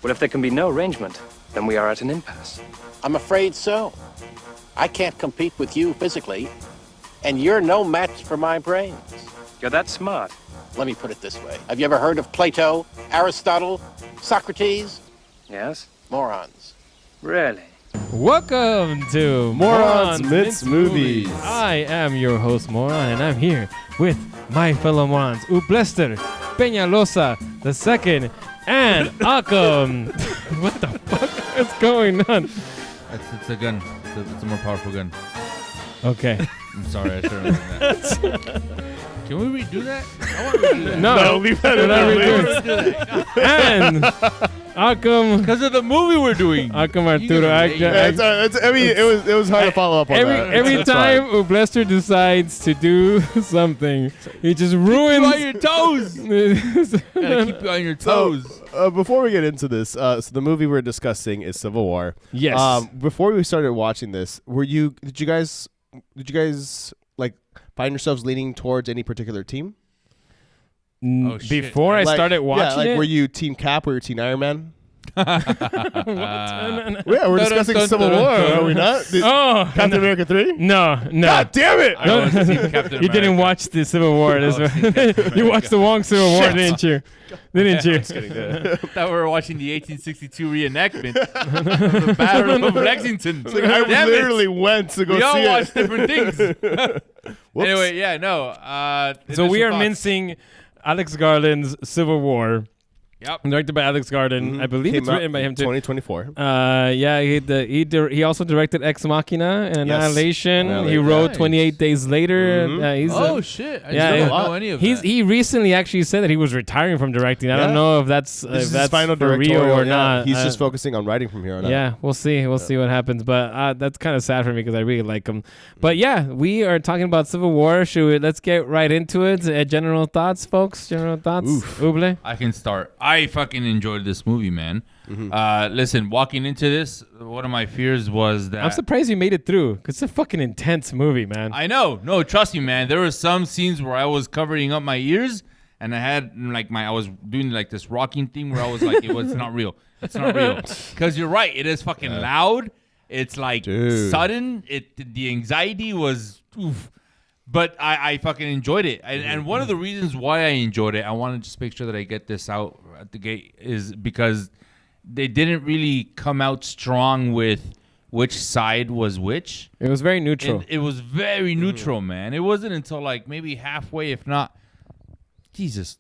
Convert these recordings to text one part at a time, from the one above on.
Well, if there can be no arrangement, then we are at an impasse. I'm afraid so. I can't compete with you physically, and you're no match for my brains. You're that smart. Let me put it this way. Have you ever heard of Plato, Aristotle, Socrates? Yes? Morons. Really? Welcome to Morons Mince Movies. I am your host, Moron, and I'm here with my fellow morons, Ublester, Peñalosa II, and Akam. What the fuck is going on? It's a gun. It's a more powerful gun. Okay. I'm sorry, I shouldn't have done that. Can we redo that? I want to redo that. No, leave that we're not in. redoing it. And Akam. Because of the movie we're doing. Akam Arturo. I mean, it was hard to follow up on that. Every That's time fine. Ublester decides to do something, he just ruins. Keep you on your toes. Gotta keep you on your toes. Before we get into this, so the movie we're discussing is Civil War. Yes. Before we started watching this, did you guys like find yourselves leaning towards any particular team? Oh, shit. Before I started watching like, it, were you Team Cap or you Team Iron Man? What? Yeah, we're discussing Civil War, are we not? Captain America 3? No. God damn it! I want to see Captain You didn't America. watch the Civil War. You watched the wrong Civil War, didn't you? Didn't you? I thought we were watching the 1862 reenactment of the Battle of Lexington. Like, I literally went to go We see all it. watch different things. Whoops. Anyway, yeah, no. So we are initial thoughts. mincing Alex Garland's Civil War. Yep. Directed by Alex Garland. I believe Came it's out written by him too. 2024. Yeah, he also directed Ex Machina and Yes. Annihilation. He Annihilation. wrote Nice. 28 Days Later. Mhm. He's Oh, shit. I yeah, still yeah. don't know any of that. he recently actually said that he was retiring from directing. I don't Yeah. know if that's This is if that's his final for real directorial, or yeah. not. He's just focusing on writing from here on out. Yeah, we'll see. We'll see what happens. But that's kind of sad for me because I really like him. But yeah, we are talking about Civil War. Let's get right into it. General thoughts, folks. General thoughts. Uble. I can start. I fucking enjoyed this movie, man. Listen, walking into this, one of my fears was that I'm surprised you made it through because it's a fucking intense movie, man. I know. No, trust me, man. There were some scenes where I was covering up my ears and I had I was doing like this rocking thing where I was like, it's not real. It's not real. Because you're right. It is fucking loud. It's like sudden. The anxiety was oof. But I fucking enjoyed it. And one of the reasons why I enjoyed it, I want to just make sure that I get this out at the gate, is because they didn't really come out strong with which side was which. It was very neutral. It was very neutral, man. It wasn't until like maybe halfway, if not, Jesus.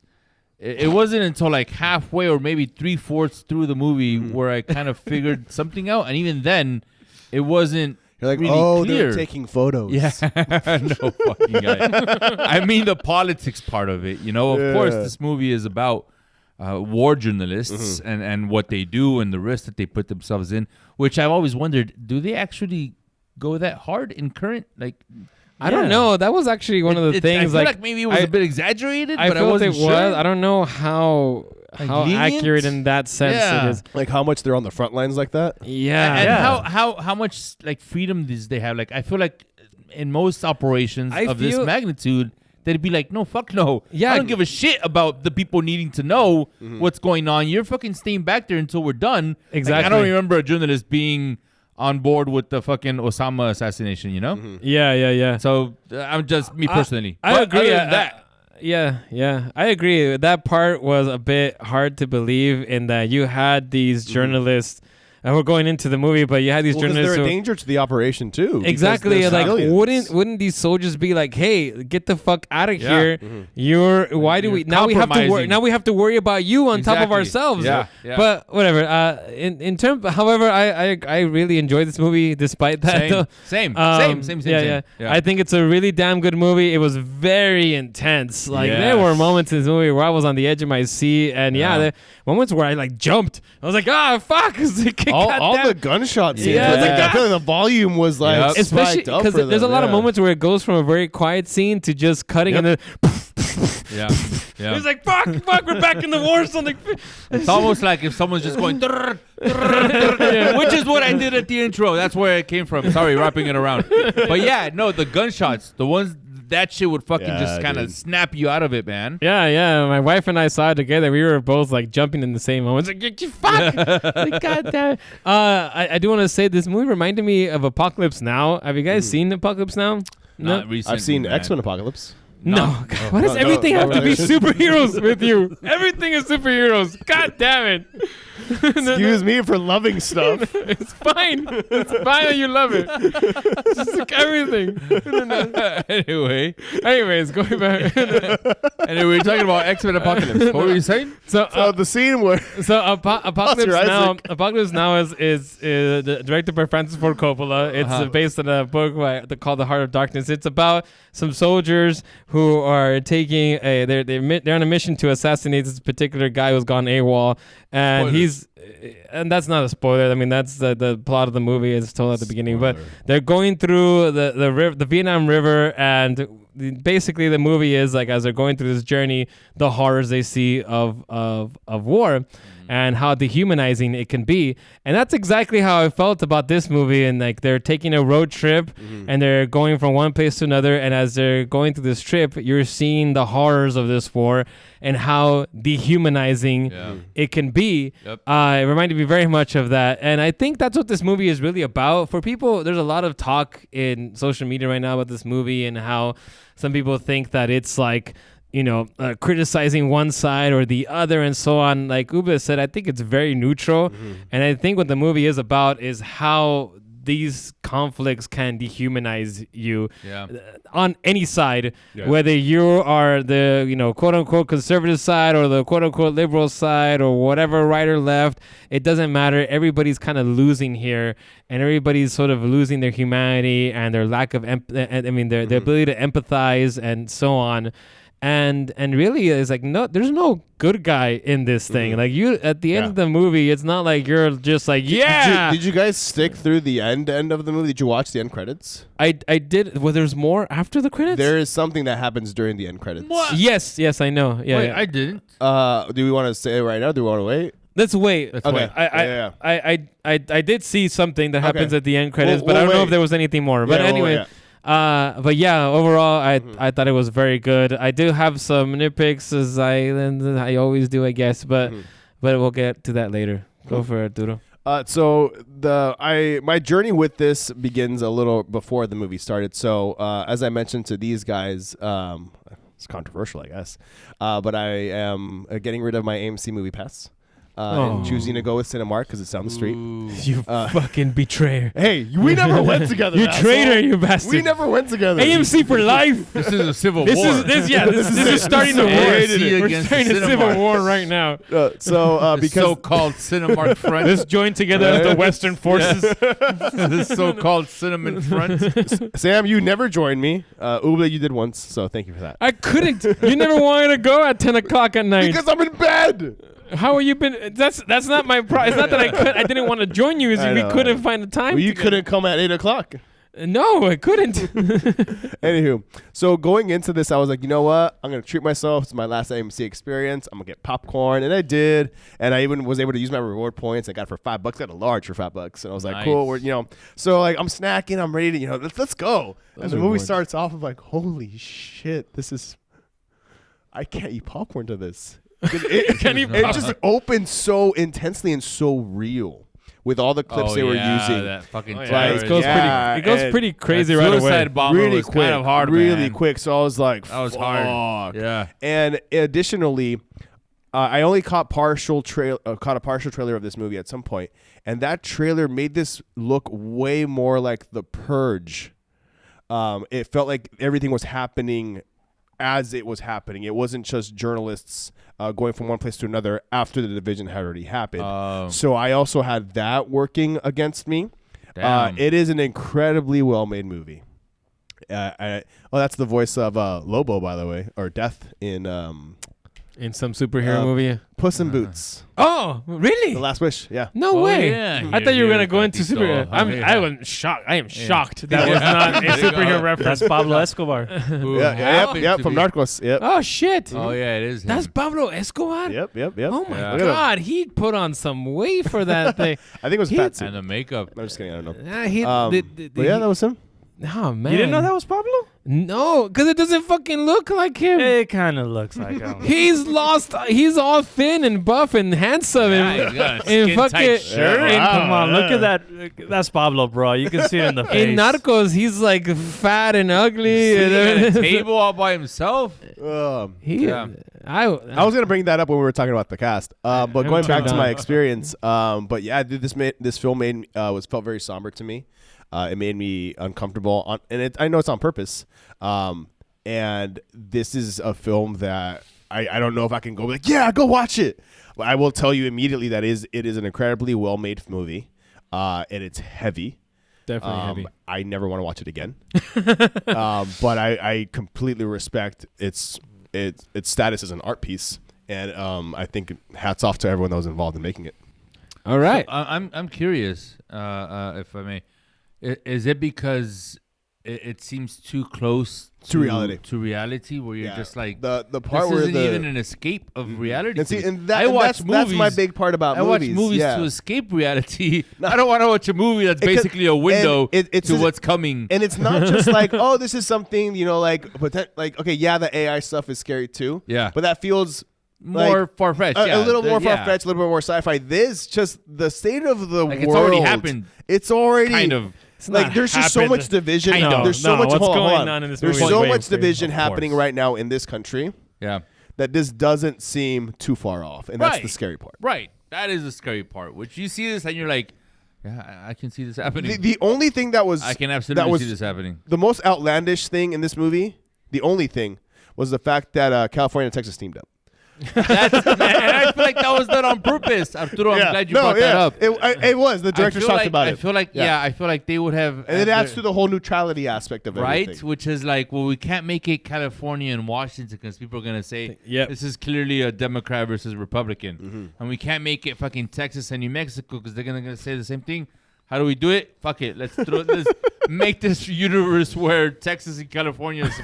It wasn't until like halfway or maybe 3/4 through the movie where I kind of figured something out. And even then, it wasn't You're like, really clear. they're taking photos. Yeah, no fucking guy. I mean the politics part of it. You know, of course, this movie is about war journalists and what they do and the risk that they put themselves in. Which I've always wondered: do they actually go that hard in current? Like, I don't know. That was actually one of the things. I feel like maybe it was a bit exaggerated, but I felt wasn't it sure. was. I don't know how lenient? accurate in that sense Yeah. it is. Like how much they're on the front lines like that. Yeah. And how much like freedom does they have? Like, I feel like in most operations of this magnitude, they'd be like, no, fuck no. Yeah. I don't give a shit about the people needing to know what's going on. You're fucking staying back there until we're done. Exactly. Like, I don't remember a journalist being on board with the fucking Osama assassination, you know? Yeah. So I'm just me personally. I But agree. other than that, Yeah. I agree. That part was a bit hard to believe in that you had these journalists. And we're going into the movie, but you had these Because journalists. they're a who- danger to the operation too. because Exactly. they're Like, civilians. wouldn't these soldiers be like, "Hey, get the fuck out of here! Why do we now? We have to worry. compromising. Now we have to worry about you on top of Exactly. ourselves." Yeah. But whatever. In terms, however, I really enjoyed this movie despite that. though. Same. Yeah. I think it's a really damn good movie. It was very intense. Like there were moments in this movie where I was on the edge of my seat, and there were moments where I like jumped. I was like, "Ah, fuck!" all the gunshot scenes. Yeah. Like, I feel like the volume was like Especially spiked up because for there's a them, lot of moments where it goes from a very quiet scene to just cutting and then Yeah. it's like fuck, we're back in the war zone. Like, It's almost like if someone's just going, which is what I did at the intro. That's where it came from. Sorry, wrapping it around. But yeah, no, the gunshots, the ones that shit would fucking Yeah, just kind of dude. snap you out of it, man. Yeah. My wife and I saw it together. We were both like jumping in the same moments. Like, you fuck! Like, God damn it. I do want to say this movie reminded me of Apocalypse Now. Have you guys seen Apocalypse Now? No. Not recently, I've seen man. X-Men Apocalypse. No. Why does everything have to be superheroes with you? Everything is superheroes. God damn it. Excuse me for loving stuff. It's fine. It's fine that you love it. Just like everything. Anyways, going back. Anyway, we're talking about X-Men Apocalypse. What were you saying? So, So the scene where Apocalypse Oscar Now. Isaac. Apocalypse Now is directed by Francis Ford Coppola. It's based on a book called The Heart of Darkness. It's about some soldiers who are taking they're on a mission to assassinate this particular guy who's gone AWOL, and and that's not a spoiler. I mean, that's the plot of the movie. It's told at the beginning, but they're going through the Vietnam River, and basically the movie is like as they're going through this journey, the horrors they see of war. And how dehumanizing it can be. And that's exactly how I felt about this movie. And like they're taking a road trip and they're going from one place to another. And as they're going through this trip, you're seeing the horrors of this war and how dehumanizing it can be. Yep. It reminded me very much of that. And I think that's what this movie is really about. For people, there's a lot of talk in social media right now about this movie and how some people think that it's like, criticizing one side or the other and so on. Like Uba said, I think it's very neutral. And I think what the movie is about is how these conflicts can dehumanize you on any side, whether you are the, quote unquote conservative side or the quote unquote liberal side or whatever, right or left. It doesn't matter. Everybody's kind of losing here, and everybody's sort of losing their humanity and their lack of their ability to empathize and so on. And really, it's like there's no good guy in this thing. Like you, at the end of the movie, it's not like you're just like, Did you guys stick through the end of the movie? Did you watch the end credits? I did. Well, there's more after the credits. There is something that happens during the end credits. What? Yes, I know. Yeah, Wait, yeah. I didn't. Do we want to say it right now? Do we want to wait? Let's wait. Okay. I did see something that happens at the end credits, We'll but I don't know wait. if there was anything more. But Yeah, anyway. But yeah, overall, I thought it was very good. I do have some nitpicks as I always do, I guess, but we'll get to that later. Go for it, Duro. So my journey with this begins a little before the movie started. So as I mentioned to these guys, it's controversial, I guess, but I am getting rid of my AMC Movie Pass. And choosing to go with Cinemark because it's down the street. You fucking betrayer. Hey, we never went together. You traitor, you bastard. We never went together. AMC for life. This is a civil This war. is starting a war. AMC We're against starting a Cinemark. civil war right now. The Because so-called Cinemark front. Let's join together as the Western forces. This so-called cinnamon front. Sam, you never joined me. Uba, you did once, so thank you for that. I couldn't. You never wanted to go at 10 o'clock at night. Because I'm in bed. How are you been? That's not my problem. It's not that I didn't want to join you. It's I we know. couldn't find the time. Well, you together. couldn't come at 8 o'clock. No, I couldn't. Anywho, so going into this, I was like, you know what? I'm going to treat myself. It's my last AMC experience. I'm going to get popcorn. And I did. And I even was able to use my reward points. I got it for $5. I got a large for $5. And I was like, Nice. cool. So like I'm snacking. I'm ready to, let's go. And the movie starts off. I'm like, holy shit. I can't eat popcorn to this. It just opened so intensely and so real with all the clips they were using. That fucking It goes Yeah, pretty crazy that right suicide away. bomber Really was quick, kind of hard, really man. quick. So I was like, That was hard. "Fuck." Yeah. And additionally, I only caught a partial trailer of this movie at some point, and that trailer made this look way more like The Purge. It felt like everything was happening as it was happening. It wasn't just journalists going from one place to another after the division had already happened. So I also had that working against me. Damn. It is an incredibly well-made movie. That's the voice of Lobo, by the way, or Death in In some superhero movie. Puss in Boots. Oh, really? The Last Wish. Yeah. No Oh, way. yeah. I thought you were Here, gonna go into Patito. superhero. I was shocked. I am shocked that was not a superhero reference. That's Pablo Escobar. Who Yep. happened to From be- Narcos. Yep. Oh shit. Oh yeah, it is. Him. That's Pablo Escobar. Yep. Oh my Yeah. Look at him. God, he put on some weight for that thing. I think it was He- fat suit. and the makeup. I'm just kidding. I don't know. He, But yeah, that was him. Oh man, You didn't know that was Pablo? No, because it doesn't fucking look like him. It kind of looks like him. He's lost. He's all thin and buff and handsome. Yeah, he's got a and skin-tight fucking shirt. Come on, look at that. That's Pablo, bro. You can see it in the face. In Narcos, he's like fat and ugly. Sitting at a and table all by himself. Yeah. I was gonna bring that up when we were talking about the cast, but going back to my experience, but yeah, dude, this film felt very somber to me. It made me uncomfortable, I know it's on purpose. And this is a film that I don't know if I can go like, yeah, go watch it. But I will tell you immediately that it is an incredibly well made movie, and it's heavy. Definitely heavy. I never want to watch it again. But I completely respect its status as an art piece, and I think hats off to everyone that was involved in making it. All right. So, I'm curious, if I may. Is it because it seems too close To reality. To reality, where you're just like the part this where isn't even an escape of reality. And see, to me. and that, I and watch that's my big part about I watch movies. movies yeah. to escape reality. I don't want to watch a movie that's basically a window it's to what's coming. And it's not just like, oh, this is something, like okay, yeah, the AI stuff is scary too. Yeah. But that feels More far-fetched. a little more far-fetched, a little bit more sci-fi. This just the state of the world. It's already happened. It's already Kind of. like there's just so much division. Kind of. There's so No, much what's hold going on. on in this There's movie so is way much division of happening course. right now in this country Yeah. that this doesn't seem too far off, and that's Right. the scary part. Right. That is the scary part. Which you see this and you're like, yeah, I can see this happening. The only thing that was I can that absolutely was see this happening. the most outlandish thing in this movie, the only thing, was the fact that California and Texas teamed up. That's, man, I feel like that was done on purpose. Arturo, I'm glad you brought that up. It was. The directors talked about it. I feel like they would have. And it adds to the whole neutrality aspect of right, everything. which is like, well, we can't make it California and Washington because people are gonna say, Yep. this is clearly a Democrat versus Republican, and we can't make it fucking Texas and New Mexico because they're gonna say the same thing. How do we do it? Fuck it. Let's make this universe where Texas and California is,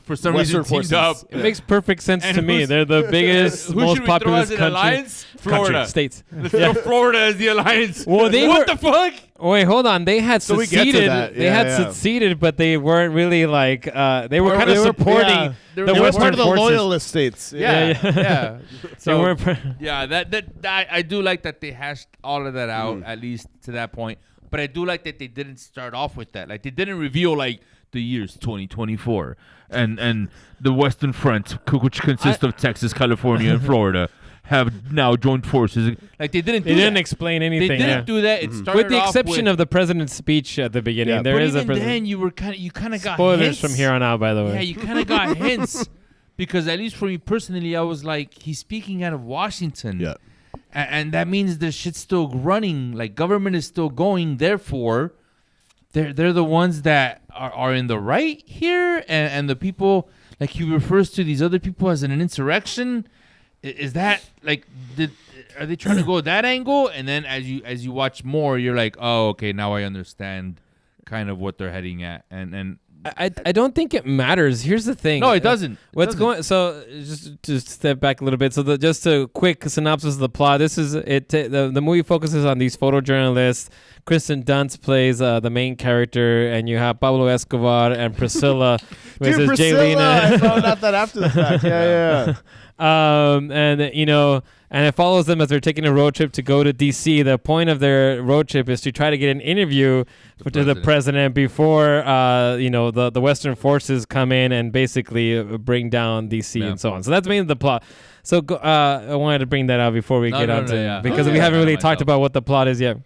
for some Western reason teamed forces. up. It makes perfect sense And to me. who's- They're the biggest, Who most should we throw populous as an country. alliance? Florida. States. Let's throw Florida as the alliance. Well, they what were- the fuck? Wait, hold on. They had So we get to seceded. that. They Yeah, had yeah. seceded, but they weren't really like. They were kind of supporting yeah. the They were Western part of the forces. loyalist states. Yeah, yeah. They So were. yeah, that I do like that they hashed all of that out at least to that point. But I do like that they didn't start off with that. Like they didn't reveal like the year's 2024 and the Western Front, which consists of Texas, California, and Florida, have now joined forces. Like they didn't. They do didn't that. explain They anything. didn't yeah. do that. It started With the off exception with, of the president's speech at the beginning, Yeah. there but is a even president. then you kind of got Spoilers hints. from here on out, by the way. Yeah, you kind of got hints because at least for me personally, I was like, he's speaking out of Washington. Yeah. And that means the shit's still running. Like government is still going. Therefore, they're the ones that are in the right here, and the people, like he refers to these other people as an insurrection. Is that like are they trying to go that angle? And then as you watch more, you're like, oh, okay, now I understand kind of what they're heading at. And I don't think it matters. Here's the thing. no, it doesn't. It What's doesn't. going? So just to step back a little bit. So just a quick synopsis of the plot. This is it. The movie focuses on these photojournalists. Kristen Dunst plays the main character, and you have Pablo Escobar and Priscilla, Dude, Mrs. Priscilla, Jaylina. I found out that after the fact. Yeah. And it follows them as they're taking a road trip to go to D.C. The point of their road trip is to try to get an interview to the president before, the Western forces come in and basically bring down D.C. and so on. So that's mainly the plot. So I wanted to bring that out before we get on to because we haven't really talked about what the plot is yet.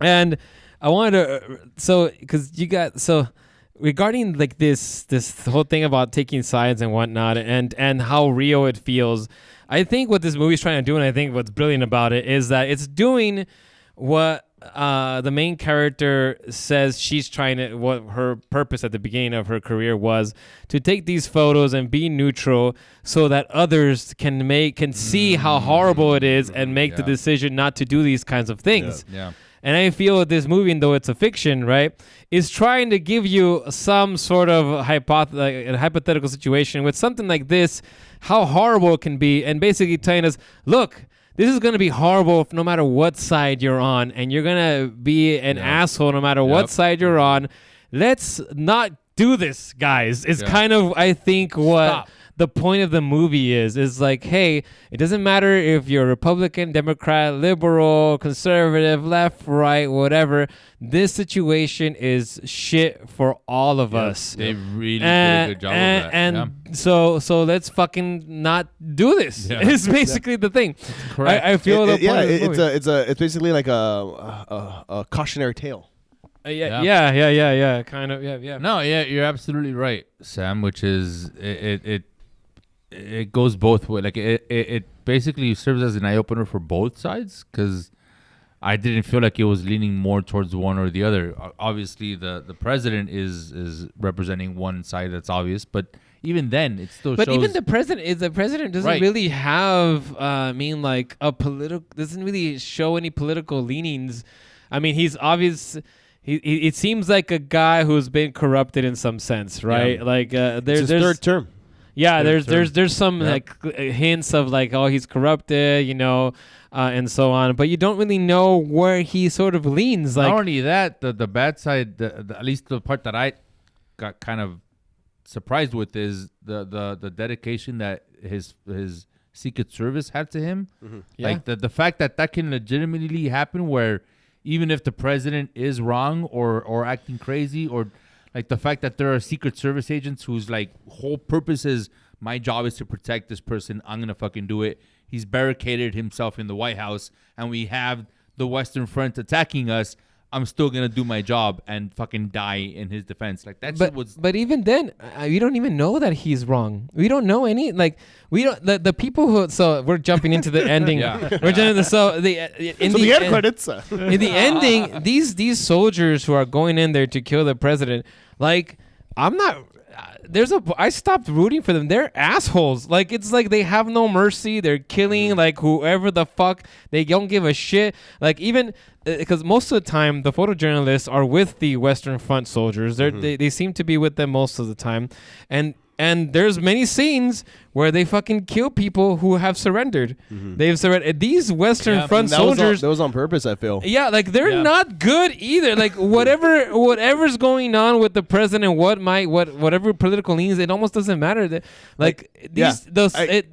And I wanted to, regarding like this whole thing about taking sides and whatnot and how real it feels, I think what this movie's trying to do, and I think what's brilliant about it, is that it's doing what the main character says she's trying to, what her purpose at the beginning of her career was, to take these photos and be neutral so that others can see how horrible it is and make the decision not to do these kinds of things. Yeah. And I feel that this movie, though it's a fiction, right, is trying to give you some sort of hypothetical situation with something like this, how horrible it can be, and basically telling us, look, this is going to be horrible no matter what side you're on, and you're going to be an asshole no matter what side you're on. let's not do this, guys. It's kind of, I think, what Stop. the point of the movie is like, hey, it doesn't matter if you're Republican, Democrat, liberal, conservative, left, right, whatever. This situation is shit for all of us. They really did a good job of that. And so let's fucking not do this. Yeah. It's basically the thing. correct. I feel the point of the movie. It's basically like a cautionary tale. Yeah. Kind of. Yeah. No, yeah, you're absolutely right, Sam. Which is it goes both ways. Like it basically serves as an eye opener for both sides because I didn't feel like it was leaning more towards one or the other. Obviously, the president is representing one side that's obvious, but even then, it still. But shows even the president doesn't Right. really have. Like a political doesn't really show any political leanings. I mean, he's obvious. It seems like a guy who's been corrupted in some sense, right? Yeah. Like It's there's his third term. Yeah, Third there's some Yep. like hints of like, oh, he's corrupted, and so on. But you don't really know where he sort of leans. Like, not only that, the bad side, at least the part that I got kind of surprised with is the dedication that his Secret Service had to him. Mm-hmm. Like the fact that can legitimately happen, where even if the president is wrong or acting crazy, or like the fact that there are Secret Service agents whose like whole purpose is my job is to protect this person. I'm gonna fucking do it. He's barricaded himself in the White House, and we have the Western Front attacking us. I'm still gonna do my job and fucking die in his defense. Like that shit was. But even then, we don't even know that he's wrong. We don't know any. Like we don't. The people who. So we're jumping into the ending. Yeah. We're jumping into The end credits. In the ending, these soldiers who are going in there to kill the president, like I'm not. I stopped rooting for them. They're assholes. Like it's like they have no mercy. They're killing like whoever the fuck. They don't give a shit. Like even because most of the time the photojournalists are with the Western Front soldiers. They seem to be with them most of the time, and there's many scenes where they fucking kill people who have surrendered. They've surrendered. These Western Front soldiers. That was on purpose, I feel. Yeah, like they're not good either. Like whatever's going on with the president, whatever political leanings, it almost doesn't matter.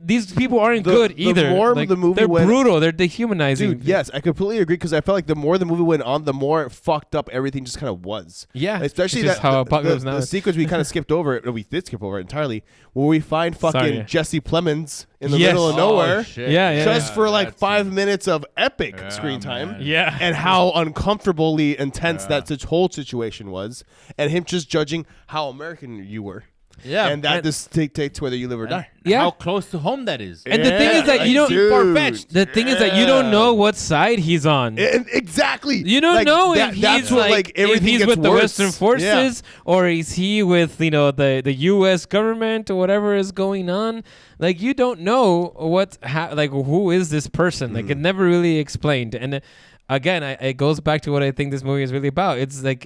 These people aren't good either. The more like, the movie they're went, brutal. They're dehumanizing. dude. Yes, I completely agree because I felt like the more the movie went on, the more fucked up everything just kind of was. Yeah, especially which is how apocalypse now the is. sequence we kind of skipped over. We did skip over it entirely. Where we find fucking Sorry. Jesse Plemons in the Yes. middle of nowhere. Shit. Yeah. Just for like that's 5 minutes of epic screen man. time. Yeah. And how uncomfortably intense that whole situation was. And him just judging how American you were. Yeah. And that just dictates whether you live or die. Yeah. How close to home that is. And the thing is that like, you don't. dude. Far-fetched. The thing is that you don't know what side he's on. Exactly. You don't Like, know that- if he's that's what, like, if everything he's gets with the worse. Western forces or is he with the U.S. government or whatever is going on. Like you don't know who is this person. Like it never really explained. And again, it goes back to what I think this movie is really about. It's like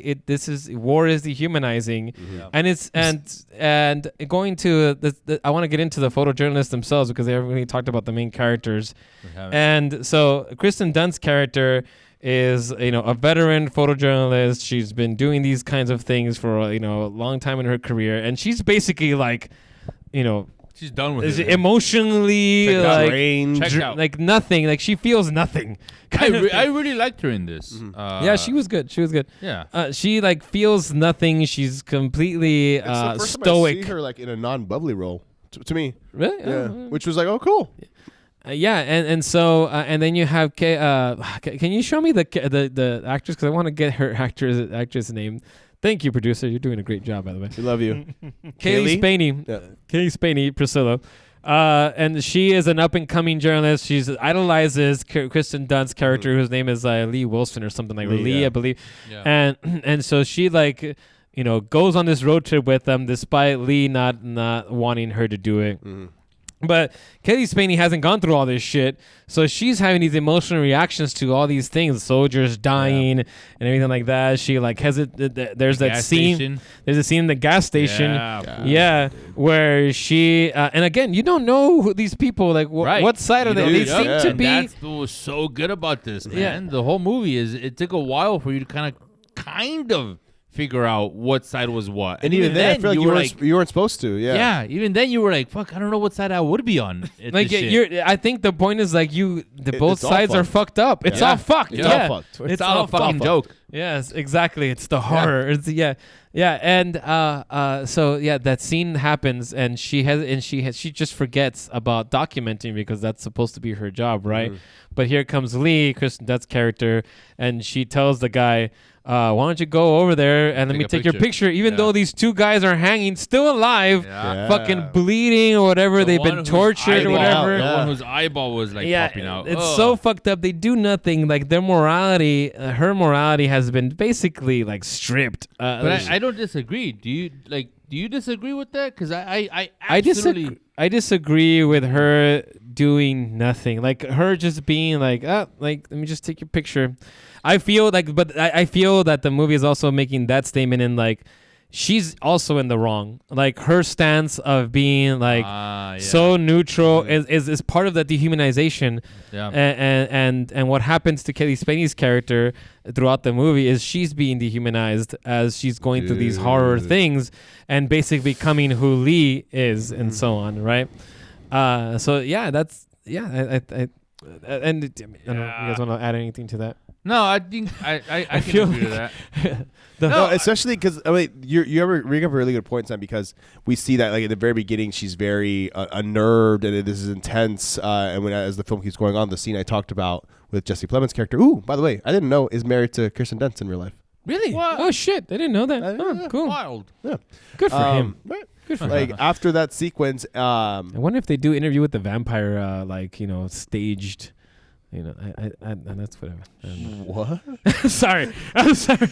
war is dehumanizing, and it's and going to I want to get into the photojournalists themselves because they haven't really talked about the main characters. And so Kristen Dunst's character is a veteran photojournalist. She's been doing these kinds of things for a long time in her career, and she's basically like She's done with is it. emotionally Checked out. like Range. Checked out. like nothing. Like she feels nothing. I Kind of thing. really liked her in this. Yeah, she was good. She was good. Yeah. She like feels nothing. She's completely It's the first stoic. time I see her like in a non-bubbly role to me. Really? Yeah. Which was like, oh, cool. Yeah, and so and then you have can you show me the actress because I want to get her actress name. Thank you, producer. You're doing a great job, by the way. We love you. Kaylee Spaney. Yeah. Kaylee Spaney, Priscilla. And she is an up-and-coming journalist. She idolizes Kristen Dunst's character, whose name is Lee Wilson or something like Lee, yeah. I believe. Yeah. And so she goes on this road trip with them, despite Lee not wanting her to do it. But Kelly Spaney hasn't gone through all this shit, so she's having these emotional reactions to all these things, soldiers dying and everything like that. She like there's that gas scene. station. There's a scene in the gas station. Yeah. Where she and again, you don't know who these people like. Right. What side are they? They seem to And be. that's what was so good about this, man. Yeah. The whole movie it took a while for you to kind of figure out what side was what. And even then, I feel like you weren't supposed to. Yeah. yeah, even then you were like, fuck, I don't know what side I would be on. at Like this shit. I think the point is like both it's all sides are fucked. fucked up. It's Yeah. all fucked. It's yeah. all fucked. it's all a fucking joke. Yes, exactly. It's the horror. It's and so that scene happens, and she just forgets about documenting because that's supposed to be her job, right? But here comes Lee, Kristen Dunst's character, and she tells the guy, why don't you go over there and let me take your picture, even though these two guys are hanging, still alive, fucking bleeding or whatever. They've been tortured or whatever. The one whose eyeball was like popping out. It's so fucked up. They do nothing. Like their morality, her morality has been basically like stripped. But I don't disagree. Do you disagree with that? Because I disagree. I disagree with her doing nothing. Like her just being like, let me just take your picture. I feel like, but I feel that the movie is also making that statement in like, she's also in the wrong. Like her stance of being like so neutral is part of the dehumanization. Yeah. And what happens to Kelly Spaney's character throughout the movie is she's being dehumanized as she's going through these horror things and basically becoming who Lee is and so on, right? So yeah, that's I don't know if you guys want to add anything to that. No, I think I can feel agree to that. No, especially because I mean, you bring up a really good point, Sam. Because we see that like at the very beginning, she's very unnerved, and this is intense. And as the film keeps going on, the scene I talked about with Jesse Plemons' character, by the way, I didn't know is married to Kirsten Dunst in real life. Really? What? Oh shit! I didn't know that. Cool. Wild. Yeah, good for him. Right. Good for like him. after that sequence, I wonder if they do Interview with the Vampire, staged. And that's whatever. What? Sorry, I'm sorry.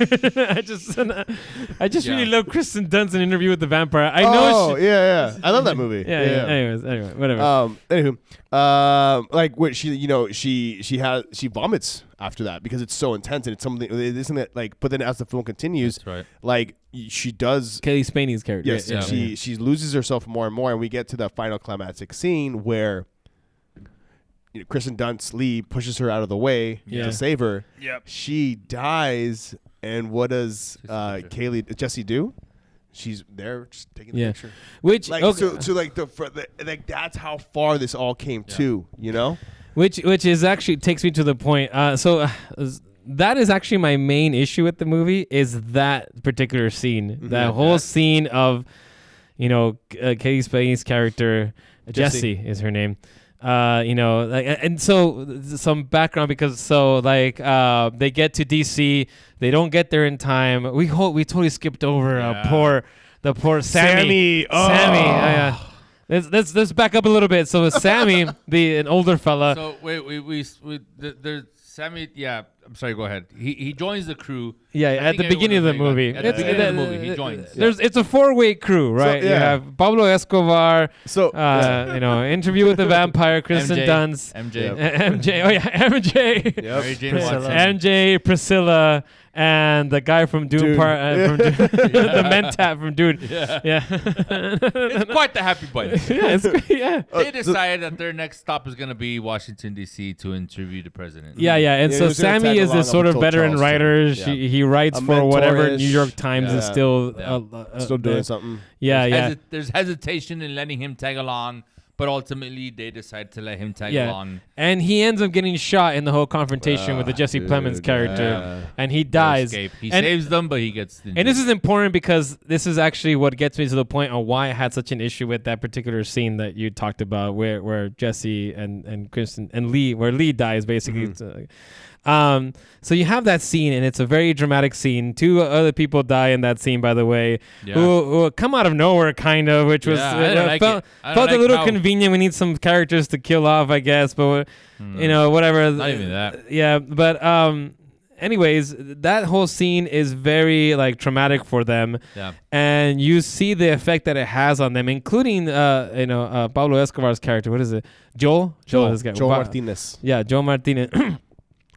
I just really love Kristen Dunst in Interview with the Vampire. I know. Yeah. I love that movie. Yeah. Anyway, whatever. Anywho, like what she vomits after that because it's so intense and it's something. Isn't it like? But then as the film continues, that's right. Like she does. Kelly Spaney's character. Yes, she loses herself more and more, and we get to the final climactic scene where Kristen Dunst, Lee pushes her out of the way to save her. Yep. She dies, and what does Jesse do? She's there just taking the picture. Which like like that's how far this all came to, Which is actually takes me to the point. That is actually my main issue with the movie is that particular scene. That whole scene of, Katie Spaney's character, Jessie is her name. And so some background because they get to DC, they don't get there in time. We totally skipped over the poor Sammy. Sammy. Let's back up a little bit. So Sammy, an older fella. So there's Sammy. Yeah, I'm sorry. Go ahead. He joins the crew. Yeah, at the beginning of the movie. At the beginning of the movie, he joins. It's a 4-way crew, right? So, you have Pablo Escobar. So Interview with the Vampire, Kristen Dunst, MJ. MJ. Oh yeah, MJ. Mary Jane Watson. MJ, Priscilla, and the guy from Dune, from Dune the Mentat from Dune. Yeah. It's quite the happy bunch. Yeah. They decided that their next stop is going to be Washington, D.C. to interview the president. Yeah. And so Sammy is this sort of veteran writer. He writes for whatever New York Times is still doing something. There's hesitation in letting him tag along, but ultimately they decide to let him tag along. And he ends up getting shot in the whole confrontation with the Jesse Plemons character, and he dies. He saves them, but he gets injured. And this is important because this is actually what gets me to the point on why I had such an issue with that particular scene that you talked about, where Jesse and Kristen and Lee, where Lee dies basically. So you have that scene, and it's a very dramatic scene. 2 other people die in that scene, by the way, who come out of nowhere, kind of, which was felt a little convenient. We need some characters to kill off, I guess, but whatever. Not even that. Yeah, but anyways, that whole scene is very traumatic for them, and you see the effect that it has on them, including Pablo Escobar's character. What is it? Joel Martinez. Yeah, Joel Martinez.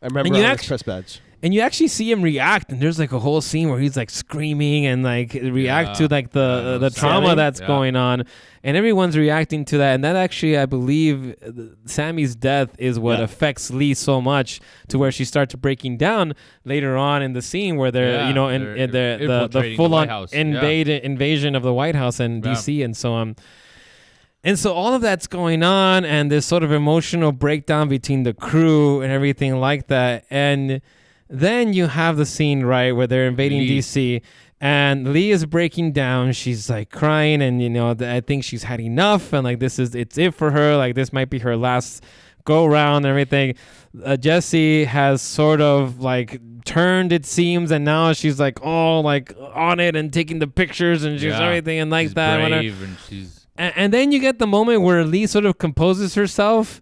I remember on his press badge. and you actually see him react, and there's like a whole scene where he's like screaming and like react to like the trauma that's going on, and everyone's reacting to that. And that actually, I believe, Sammy's death is what affects Lee so much to where she starts breaking down later on in the scene where they're in the full on invasion of the White House and DC and so on. And so all of that's going on, and this sort of emotional breakdown between the crew and everything like that. And then you have the scene, right, where they're invading DC, and Lee is breaking down. She's like crying, and I think she's had enough, and like it's it for her. Like this might be her last go round and everything. Jesse has sort of like turned, it seems, and now she's like all like on it and taking the pictures and she's everything and like she's that. Brave and she's. And then you get the moment where Lee sort of composes herself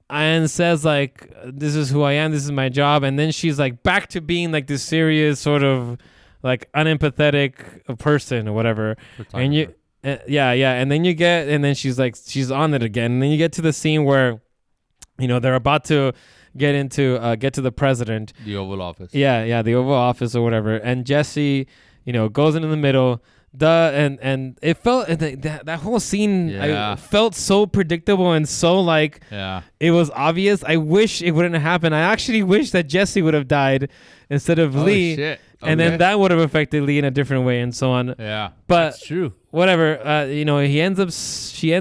and says like, this is who I am, this is my job. And then she's like back to being like this serious sort of like unempathetic person or whatever. And you, And then she's like, she's on it again. And then you get to the scene where, they're about to get to the president. The Oval Office. Yeah, the Oval Office or whatever. And Jesse, goes into the middle. And it felt that whole scene I felt so predictable and so like it was obvious. I wish it wouldn't have happened. I actually wish that Jesse would have died instead of Lee. Shit. And then that would have affected Lee in a different way and so on. Yeah, but that's true. Whatever. She ends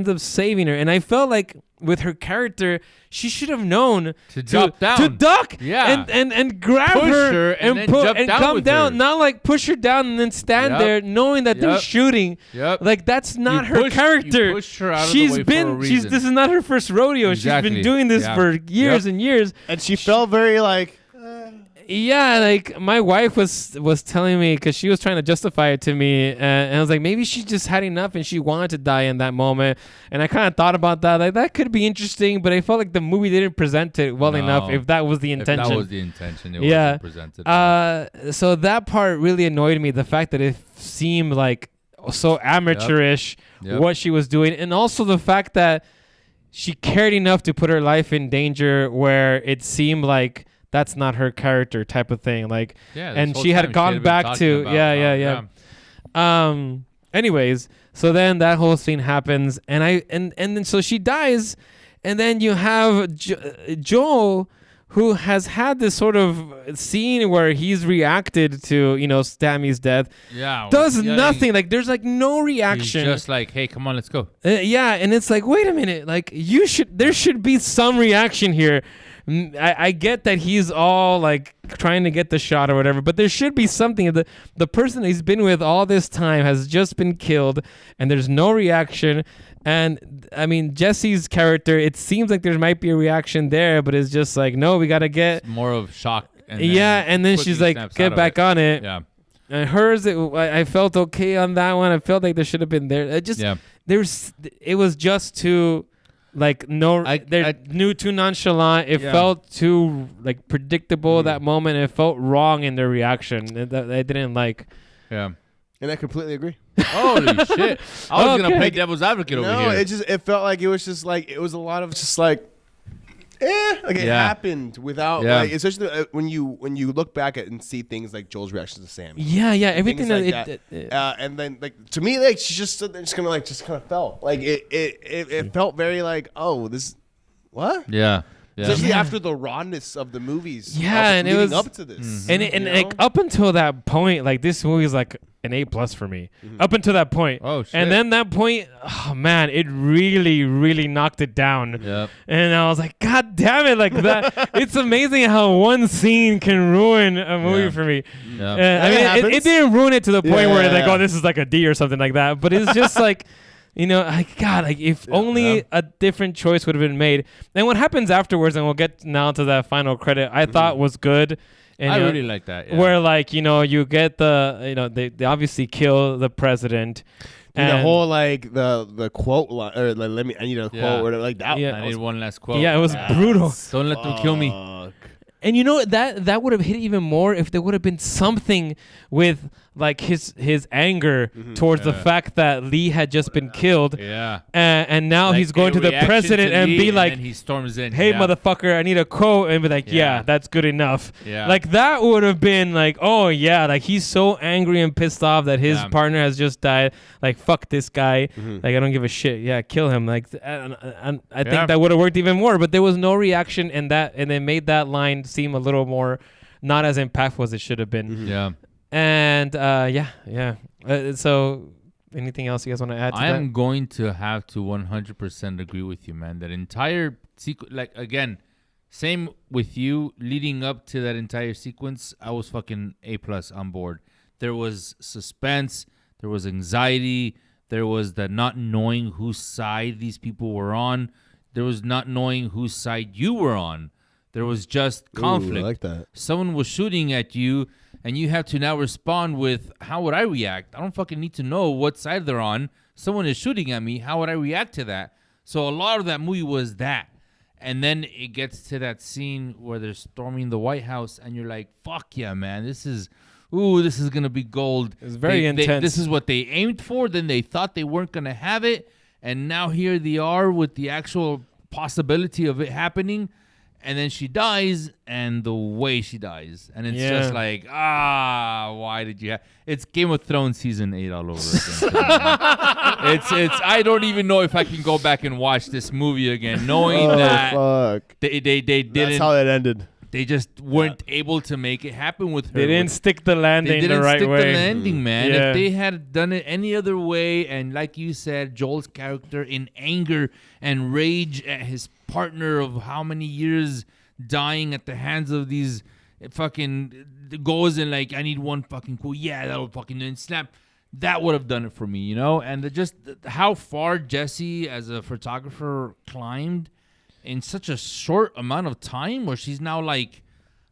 up saving her, and I felt like with her character, she should have known to drop down, to duck, yeah, and grab push her and then put, jump and down come with down, her. not like push her down and then stand there, knowing that they're shooting. Like that's not her character. You pushed her out of the way for a reason. This is not her first rodeo. Exactly. She's been doing this for years and years, and she felt very like. Yeah, like my wife was telling me because she was trying to justify it to me, and I was like, maybe she just had enough and she wanted to die in that moment. And I kind of thought about that, like that could be interesting, but I felt like the movie didn't present it well enough. If that was the intention, if that was the intention, it wasn't presented. So that part really annoyed me. The fact that it seemed like so amateurish what she was doing, and also the fact that she cared enough to put her life in danger, where it seemed like. That's not her character type of thing. Like, and she had gone back to, anyways, so then that whole scene happens, and then so she dies, and then you have Joel, who has had this sort of scene where he's reacted to, Stammy's death. Yeah. Does nothing. Like, there's like no reaction. He's just like, hey, come on, let's go. And it's like, wait a minute. Like, there should be some reaction here. I get that he's all like trying to get the shot or whatever, but there should be something. The person he's been with all this time has just been killed, and there's no reaction. And I mean, Jesse's character, it seems like there might be a reaction there, but it's just like, no, we gotta get it's more of shock. And then she's like, get back on it. Yeah. And hers, I felt okay on that one. I felt like there should have been there. It was just too. Like too nonchalant. It felt too like predictable that moment. It felt wrong in their reaction. That I didn't like. Yeah, and I completely agree. Holy shit! I was gonna play devil's advocate over here. No, it felt like it was just like it was a lot of just like. It happened without like, especially when you look back at and see things like Joel's reaction to Sammy. Everything like that. And then like to me, like she just stood there, just kind of felt like it felt very like, oh, this what? Yeah. Especially after the rawness of the movies. And it was up to this. And like up until that point, like this movie is like an A+ for me. Up until that point. Oh shit. And then that point, oh man, it really, really knocked it down. Yep. And I was like, God damn it, like that. It's amazing how one scene can ruin a movie for me. Yep. I mean, it didn't ruin it to the point where like, oh, this is like a D or something like that. But it's just like. If only a different choice would have been made. And what happens afterwards, and we'll get now to that final credit, I thought was good. And I really like that. Yeah. Where like, you get they obviously kill the president. And the whole like the quote line, or like, I need a quote or like that. I need one last quote. Yeah, it was brutal. Don't let them kill me. And you know that would have hit even more if there would have been something with like his anger towards the fact that Lee had just been killed. Yeah. And now Like, he's going a to the reaction president to and Lee, be like, and then he storms in. "Hey, yeah. motherfucker, I need a quote," and be like, "Yeah, Yeah. that's good enough." Yeah. Like that would have been like, "Oh yeah," like he's so angry and pissed off that his Yeah. partner has just died. Like fuck this guy. Like I don't give a shit. Yeah, kill him. Like I Yeah. think that would have worked even more. But there was no reaction, and they made that line seem a little more not as impactful as it should have been. Yeah. And yeah. So anything else you guys want to add to I that? am going to have to 100% agree with you, man. That entire sequence, like, again, same with you. Leading up to that entire sequence, I was fucking A+ on board. There was suspense. There was anxiety. There was the not knowing whose side these people were on. There was not knowing whose side you were on. There was just conflict. Ooh, I like that. Someone was shooting at you, and you have to now respond with, how would I react? I don't fucking need to know what side they're on. Someone is shooting at me. How would I react to that? So a lot of that movie was that. And then it gets to that scene where they're storming the White House, and you're like, fuck yeah, man. This is going to be gold. It's very intense. This is what they aimed for. Then they thought they weren't going to have it. And now here they are with the actual possibility of it happening. And then she dies, and the way she dies. And it's just like, why did you have... It's Game of Thrones season 8 all over again. I don't even know if I can go back and watch this movie again, knowing that Fuck. they didn't... That's how it ended. They just weren't able to make it happen with her. They didn't stick the landing They didn't the right stick way. the landing, man. Yeah. If they had done it any other way, and like you said, Joel's character in anger and rage at his partner of how many years dying at the hands of these fucking goes and like, I need one fucking quote. Yeah, that'll fucking then snap. That would have done it for me, you know? And just how far Jesse as a photographer climbed in such a short amount of time, where she's now like,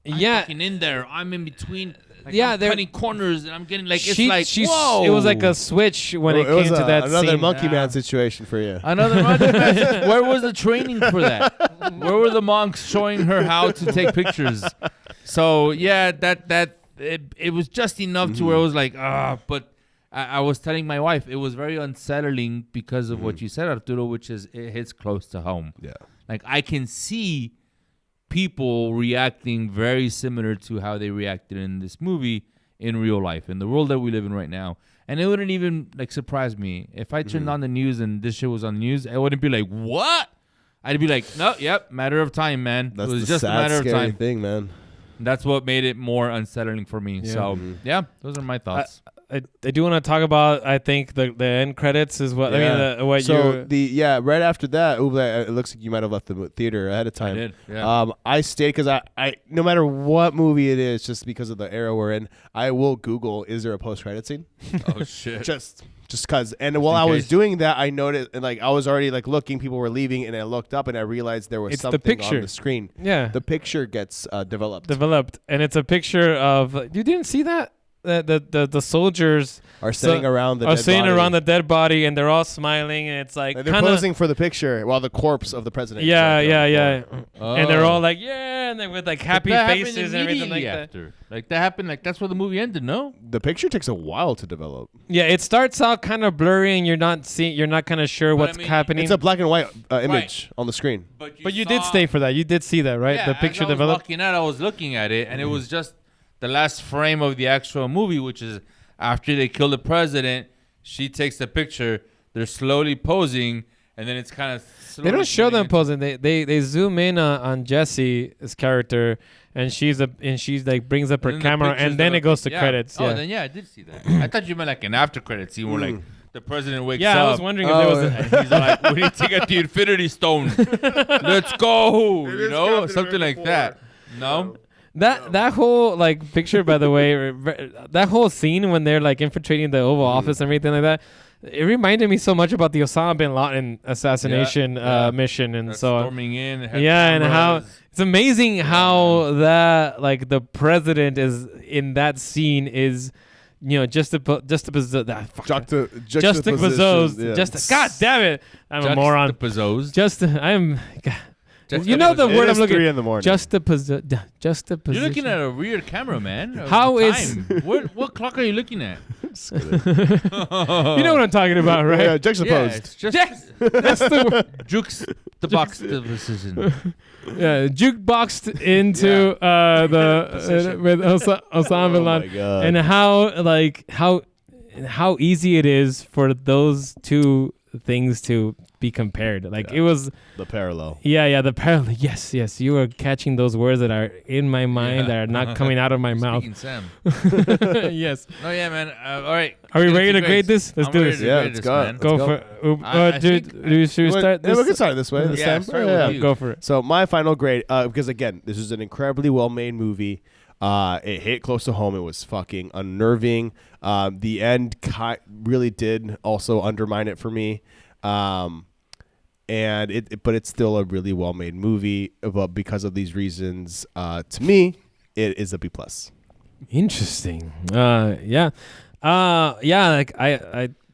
I'm fucking in there. I'm in between. Like, Yeah, I'm they're- cutting corners, and I'm getting like, She's whoa. It was like a switch when it was came to that another scene. monkey man situation for you. Another where was the training for that? Where were the monks showing her how to take pictures? So yeah, it was just enough to where it was like, but I was telling my wife it was very unsettling because of what you said, Arturo, which is it hits close to home. Yeah. Like I can see people reacting very similar to how they reacted in this movie in real life, in the world that we live in right now. And it wouldn't even like surprise me if I turned on the news and this shit was on the news. I wouldn't be like, what? I'd be like, no, yep, matter of time, man. That's it was the just sad, a matter of scary time. thing, man. That's what made it more unsettling for me. Yeah. So yeah, those are my thoughts. I do want to talk about, I think, the end credits is what, I mean, what so you... right after that, it looks like you might have left the theater ahead of time. I did, yeah. I stayed because I no matter what movie it is, just because of the era we're in, I will Google, is there a post-credit scene? Oh shit. just because. And while I was doing that, I noticed, and like I was already like looking, people were leaving, and I looked up and I realized there was It's the something picture. on the screen. Yeah. The picture gets developed. And it's a picture of... You didn't see that? The soldiers Are sitting around the dead body. around the dead body, and they're all smiling, and it's like Like, they're kinda, posing for the picture while the corpse of the president. Yeah, is yeah, like, yeah. And they're all like, yeah, and they're with like happy That happened faces and everything like that. after. Like that happened. Like that's where the movie ended. No. The picture takes a while to develop. Yeah, it starts out kind of blurry, and you're not kind of sure what's I mean, happening. It's a black and white image on the screen. But you did stay for that. You did see that, right? Yeah, The picture as I was developed. walking out, I was looking at it, and it was just the last frame of the actual movie, which is after they kill the president. She takes the picture. They're slowly posing, and then it's kind of. They don't show them posing. They zoom in on Jesse's character, and she's like brings up her camera, and then it goes to credits. Oh, Yeah. then yeah, I did see that. I thought you meant like an after credit scene where like the president wakes up. Yeah, I was wondering if there was. And he's like, we need to get the Infinity Stone. Let's go. You know, something like that. No. That whole like picture, by the way, that whole scene when they're like infiltrating the Oval Office and everything like that, it reminded me so much about the Osama bin Laden assassination mission, and That's so storming in. Had and how cameras. it's amazing how that like the president is in that scene is. Juxtaposed. God damn it! I'm a moron. Juxtaposed. You know the It word I'm is looking. 3 in the morning. Juxtaposition. You're looking at a weird camera, man. How The is- time. what clock are you looking at? You know what I'm talking about, right? Yeah, Yeah, juxtaposed. it's just That's the word. juxtaposition. Yeah, jukeboxed into with Osama bin Oh my Laden, God. and how easy it is for those two things to be compared. Like it was, The parallel. the parallel. Yes, you are catching those words that are in my mind that are not coming out of my mouth. Speaking Sam. Yes. No, yeah, man. All right. Are we Get ready into to grade grades. this? Let's I'm do ready this. to Yeah, grade let's this, go. man. Go Let's for it. I think- Should we start Yeah, we this? can start this way. This Yeah, time. start with you. Go for it. So my final grade, because again, this is an incredibly well-made movie. It hit close to home. It was fucking unnerving. The end really did also undermine it for me. But it's still a really well-made movie. But because of these reasons, to me, it is a B+. Interesting. Yeah. Like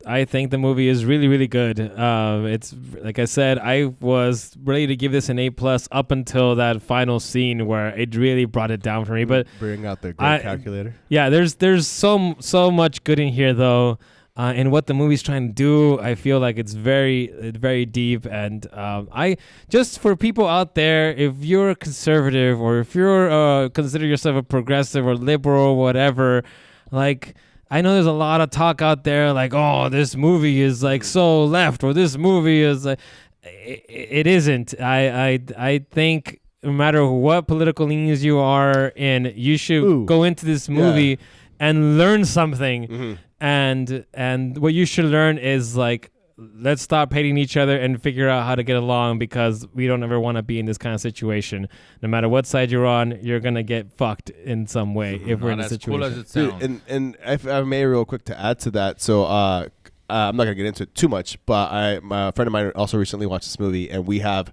I think the movie is really, really good. It's like I said, I was ready to give this an A+ up until that final scene where it really brought it down for me. But Bring out the grade calculator. yeah, there's so much good in here though. And what the movie's trying to do, I feel like it's very deep. And I just for people out there, if you're a conservative or if you're consider yourself a progressive or liberal or whatever, like I know there's a lot of talk out there like, oh, this movie is like so left or this movie is like, it isn't. I think no matter what political leanings you are in, you should go into this movie and learn something. Mm-hmm. And what you should learn is like, let's stop hating each other and figure out how to get along, because we don't ever want to be in this kind of situation. No matter what side you're on, you're gonna get fucked in some way if we're in Not this as cool situation. as it sounds. Dude, and if I may, real quick to add to that, so I'm not gonna get into it too much, but my friend of mine also recently watched this movie, and we have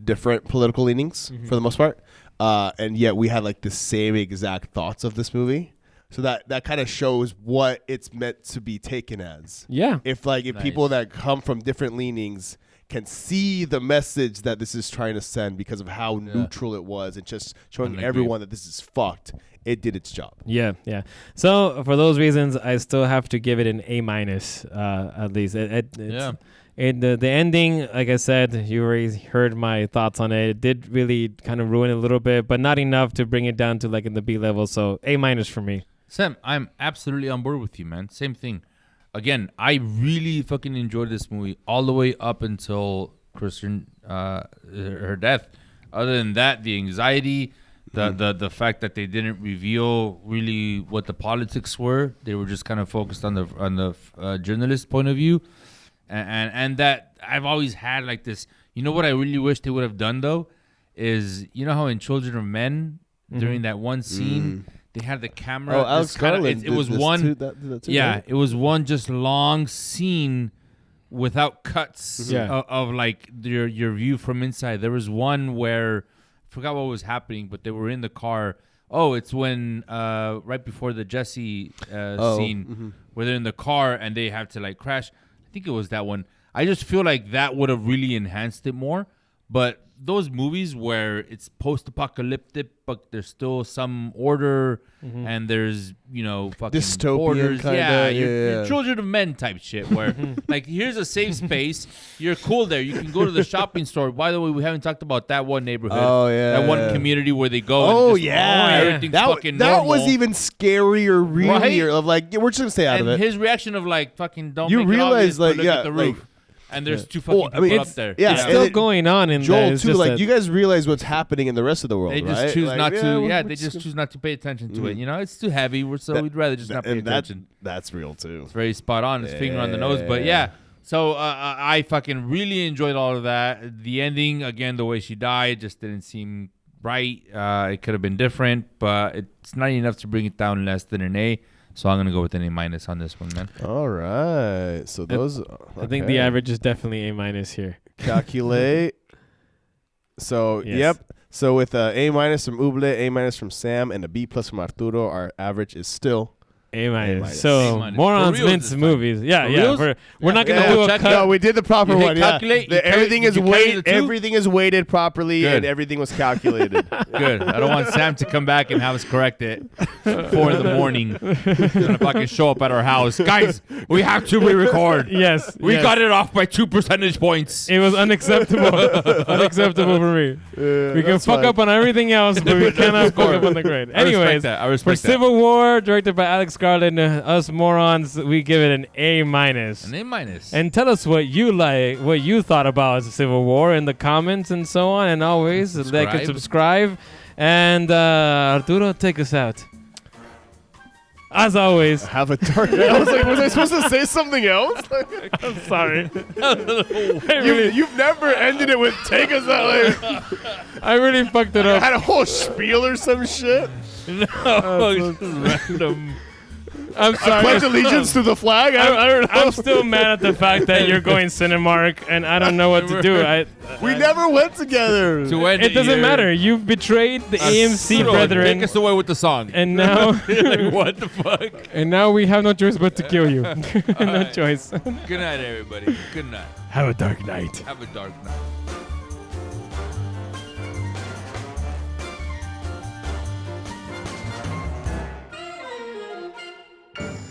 different political leanings for the most part, and yet we had like the same exact thoughts of this movie. So that kind of shows what it's meant to be taken as. Yeah. If people that come from different leanings can see the message that this is trying to send because of how neutral it was and just showing everyone that this is fucked, it did its job. Yeah. So for those reasons, I still have to give it an A-, at least. The ending, like I said, you already heard my thoughts on it. It did really kind of ruin it a little bit, but not enough to bring it down to like in the B level. So A- for me. Sam, I'm absolutely on board with you, man. Same thing. Again, I really fucking enjoyed this movie all the way up until Kristen, her death. Other than that, the anxiety, the fact that they didn't reveal really what the politics were. They were just kind of focused on the journalist point of view, and that I've always had like this. You know what I really wish they would have done though is, you know how in Children of Men during that one scene. They had the camera. Oh, Alex Garland. It was one. Right? It was one just long scene without cuts of like your view from inside. There was one where I forgot what was happening, but they were in the car. Oh, it's when right before the Jesse scene where they're in the car and they have to like crash. I think it was that one. I just feel like that would have really enhanced it more. But those movies where it's post-apocalyptic, but there's still some order and there's, fucking dystopian borders. kinda, Your Children of Men type shit where, like, here's a safe space. You're cool there. You can go to the shopping store. By the way, we haven't talked about that one neighborhood. Oh, yeah. That one community where they go. Oh, and just, yeah. everything's fucking that normal. was even scarier, really. Right? Of like, we're just going to stay out And of it. his reaction of, like, fucking don't You make realize, it obvious, but like, look yeah, at the roof. like- And there's two fucking I mean, people it's- up there. yeah, It's and still it- going on in Joel, there. It's too, just like, that- you guys realize what's happening in the rest of the world, They just right? choose Like, not to. Yeah, we're they just choose not to pay attention to it. Mhm. It's too heavy. We'd rather just not pay attention. That's real, too. It's very spot on. His finger on the nose. But yeah, so I fucking really enjoyed all of that. The ending, again, the way she died just didn't seem right. It could have been different, but it's not enough to bring it down less than an A. So I'm gonna go with an A- on this one, man. All right. So those. I think the average is definitely A- here. Calculate. So, Yes. yep. So with A- from Uble, A- from Sam, and a B+ from Arturo, our average is still A minus. minus. So A minus. Morons For reals Mince this time. movies. Yeah, For yeah. reals? We're not gonna Yeah, do a check cut. No, we did the proper You hit one. Yeah. calculate? You Everything carry- is you carry weight. the two? Everything is weighted properly, Good. and everything was calculated. Good. I don't want Sam to come back and have us correct it 4 in the morning. Gonna fucking show up at our house, guys. We have to re-record. Yes, We yes. got it off by 2 percentage points. It was unacceptable. Unacceptable for me. We can fuck up on everything else, but we cannot fuck up on the grade. I respect Anyways, that. I for respect that. Civil War, directed by Alex Garland, us morons, we give it an A minus. An A minus. And tell us what you like, what you thought about Civil War in the comments and so on. And always like and subscribe. And Arturo, take us out. As always, Have a dark. I was like, was I supposed to say something else? I'm sorry. You've never ended it with "take us out." Like, I really fucked it I up. had a whole spiel or some shit. Random. I'm I sorry. pledge allegiance to the flag. I don't know. I'm still mad at the fact that you're going Cinemark and I don't know what to do. We never went together. To end It doesn't here, matter. You've betrayed the AMC Arturo, brethren, Take us away with the song. and now Like, what the fuck? and now we have no choice but to kill you. No Alright. choice. Good night, everybody. Good night. Have a dark night. Have a dark night.